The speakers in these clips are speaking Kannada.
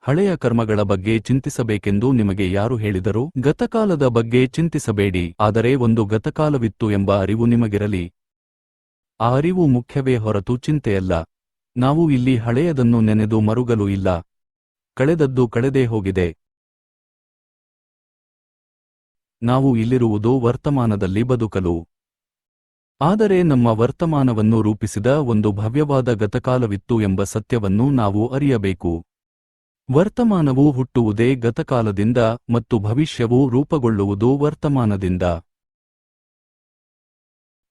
ಹಳೆಯ ಕರ್ಮಗಳ ಬಗ್ಗೆ ಚಿಂತಿಸಬೇಕೆಂದು ನಿಮಗೆ ಯಾರು ಹೇಳಿದರು? ಗತಕಾಲದ ಬಗ್ಗೆ ಚಿಂತಿಸಬೇಡಿ, ಆದರೆ ಒಂದು ಗತಕಾಲವಿತ್ತು ಎಂಬ ಅರಿವು ನಿಮಗಿರಲಿ. ಆ ಅರಿವು ಮುಖ್ಯವೇ ಹೊರತು ಚಿಂತೆಯಲ್ಲ. ನಾವು ಇಲ್ಲಿ ಹಳೆಯದನ್ನು ನೆನೆದು ಮರುಗಲು ಇಲ್ಲ. ಕಳೆದದ್ದು ಕಳೆದೇ ಹೋಗಿದೆ. ನಾವು ಇಲ್ಲಿರುವುದು ವರ್ತಮಾನದಲ್ಲಿ ಬದುಕಲು. ಆದರೆ ನಮ್ಮ ವರ್ತಮಾನವನ್ನು ರೂಪಿಸಿದ ಒಂದು ಭವ್ಯವಾದ ಗತಕಾಲವಿತ್ತು ಎಂಬ ಸತ್ಯವನ್ನು ನಾವು ಅರಿಯಬೇಕು. ವರ್ತಮಾನವು ಹುಟ್ಟುವುದೇ ಗತಕಾಲದಿಂದ ಮತ್ತು ಭವಿಷ್ಯವು ರೂಪುಗೊಳ್ಳುವುದು ವರ್ತಮಾನದಿಂದ.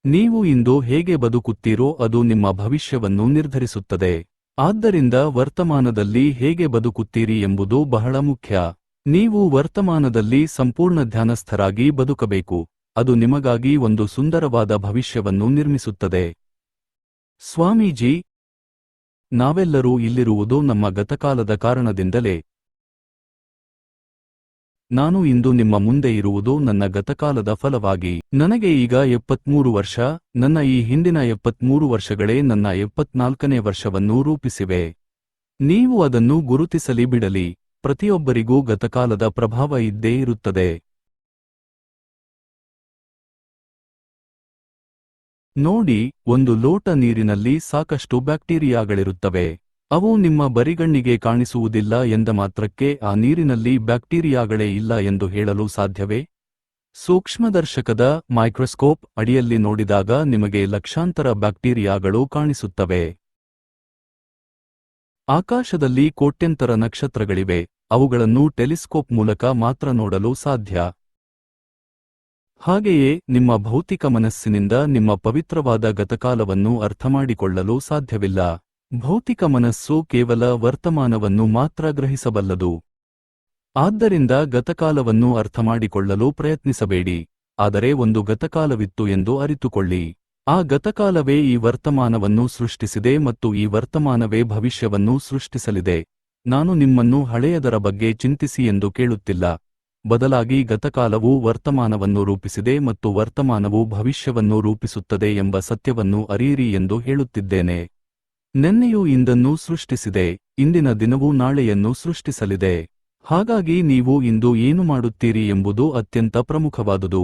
ನೀವು ಇಂದು ಹೇಗೆ ಬದುಕುತ್ತೀರೋ ಅದು ನಿಮ್ಮ ಭವಿಷ್ಯವನ್ನು ನಿರ್ಧರಿಸುತ್ತದೆ. ಆದ್ದರಿಂದ ವರ್ತಮಾನದಲ್ಲಿ ಹೇಗೆ ಬದುಕುತ್ತೀರಿ ಎಂಬುದು ಬಹಳ ಮುಖ್ಯ. ನೀವು ವರ್ತಮಾನದಲ್ಲಿ ಸಂಪೂರ್ಣ ಧ್ಯಾನಸ್ಥರಾಗಿ ಬದುಕಬೇಕು. ಅದು ನಿಮಗಾಗಿ ಒಂದು ಸುಂದರವಾದ ಭವಿಷ್ಯವನ್ನು ನಿರ್ಮಿಸುತ್ತದೆ. ಸ್ವಾಮೀಜಿ, ನಾವೆಲ್ಲರೂ ಇಲ್ಲಿರುವುದು ನಮ್ಮ ಗತಕಾಲದ ಕಾರಣದಿಂದಲೇ. ನಾನು ಇಂದು ನಿಮ್ಮ ಮುಂದೆ ಇರುವುದು ನನ್ನ ಗತಕಾಲದ ಫಲವಾಗಿ. ನನಗೆ ಈಗ 73 ವರ್ಷ. ನನ್ನ ಈ ಹಿಂದಿನ 73 ವರ್ಷಗಳೇ ನನ್ನ 74ನೇ ವರ್ಷವನ್ನು ರೂಪಿಸಿವೆ. ನೀವು ಅದನ್ನು ಗುರುತಿಸಲಿ ಬಿಡಲಿ. ಪ್ರತಿಯೊಬ್ಬರಿಗೂ ಗತಕಾಲದ ಪ್ರಭಾವ ಇದ್ದೇ ಇರುತ್ತದೆ. ನೋಡಿ, ಒಂದು ಲೋಟ ನೀರಿನಲ್ಲಿ ಸಾಕಷ್ಟು ಬ್ಯಾಕ್ಟೀರಿಯಾಗಳಿರುತ್ತವೆ. ಅವು ನಿಮ್ಮ ಬರಿಗಣ್ಣಿಗೆ ಕಾಣಿಸುವುದಿಲ್ಲ ಎಂದ ಮಾತ್ರಕ್ಕೆ ಆ ನೀರಿನಲ್ಲಿ ಬ್ಯಾಕ್ಟೀರಿಯಾಗಳೇ ಇಲ್ಲ ಎಂದು ಹೇಳಲು ಸಾಧ್ಯವೇ? ಸೂಕ್ಷ್ಮದರ್ಶಕದ ಮೈಕ್ರೋಸ್ಕೋಪ್ ಅಡಿಯಲ್ಲಿ ನೋಡಿದಾಗ ನಿಮಗೆ ಲಕ್ಷಾಂತರ ಬ್ಯಾಕ್ಟೀರಿಯಾಗಳು ಕಾಣಿಸುತ್ತವೆ. ಆಕಾಶದಲ್ಲಿ ಕೋಟ್ಯಂತರ ನಕ್ಷತ್ರಗಳಿವೆ. ಅವುಗಳನ್ನು ಟೆಲಿಸ್ಕೋಪ್ ಮೂಲಕ ಮಾತ್ರ ನೋಡಲು ಸಾಧ್ಯ. ಹಾಗೆಯೇ ನಿಮ್ಮ ಭೌತಿಕ ಮನಸ್ಸಿನಿಂದ ನಿಮ್ಮ ಪವಿತ್ರವಾದ ಗತಕಾಲವನ್ನು ಅರ್ಥಮಾಡಿಕೊಳ್ಳಲು ಸಾಧ್ಯವಿಲ್ಲ. ಭೌತಿಕ ಮನಸ್ಸು ಕೇವಲ ವರ್ತಮಾನವನ್ನು ಮಾತ್ರ ಗ್ರಹಿಸಬಲ್ಲದು. ಆದ್ದರಿಂದ ಗತಕಾಲವನ್ನು ಅರ್ಥಮಾಡಿಕೊಳ್ಳಲು ಪ್ರಯತ್ನಿಸಬೇಡಿ, ಆದರೆ ಒಂದು ಗತಕಾಲವಿತ್ತು ಎಂದು ಅರಿತುಕೊಳ್ಳಿ. ಆ ಗತಕಾಲವೇ ಈ ವರ್ತಮಾನವನ್ನು ಸೃಷ್ಟಿಸಿದೆ ಮತ್ತು ಈ ವರ್ತಮಾನವೇ ಭವಿಷ್ಯವನ್ನು ಸೃಷ್ಟಿಸಲಿದೆ. ನಾನು ನಿಮ್ಮನ್ನು ಹಳೆಯದರ ಬಗ್ಗೆ ಚಿಂತಿಸಿ ಎಂದು ಕೇಳುತ್ತಿಲ್ಲ. ಬದಲಾಗಿ ಗತಕಾಲವು ವರ್ತಮಾನವನ್ನು ರೂಪಿಸಿದೆ ಮತ್ತು ವರ್ತಮಾನವು ಭವಿಷ್ಯವನ್ನು ರೂಪಿಸುತ್ತದೆ ಎಂಬ ಸತ್ಯವನ್ನು ಅರಿಯಿರಿ ಎಂದು ಹೇಳುತ್ತಿದ್ದೇನೆ. ನೆನ್ನೆಯು ಇಂದನ್ನು ಸೃಷ್ಟಿಸಿದೆ, ಇಂದಿನ ದಿನವೂ ನಾಳೆಯನ್ನು ಸೃಷ್ಟಿಸಲಿದೆ. ಹಾಗಾಗಿ ನೀವು ಇಂದು ಏನು ಮಾಡುತ್ತೀರಿ ಎಂಬುದು ಅತ್ಯಂತ ಪ್ರಮುಖವಾದುದು.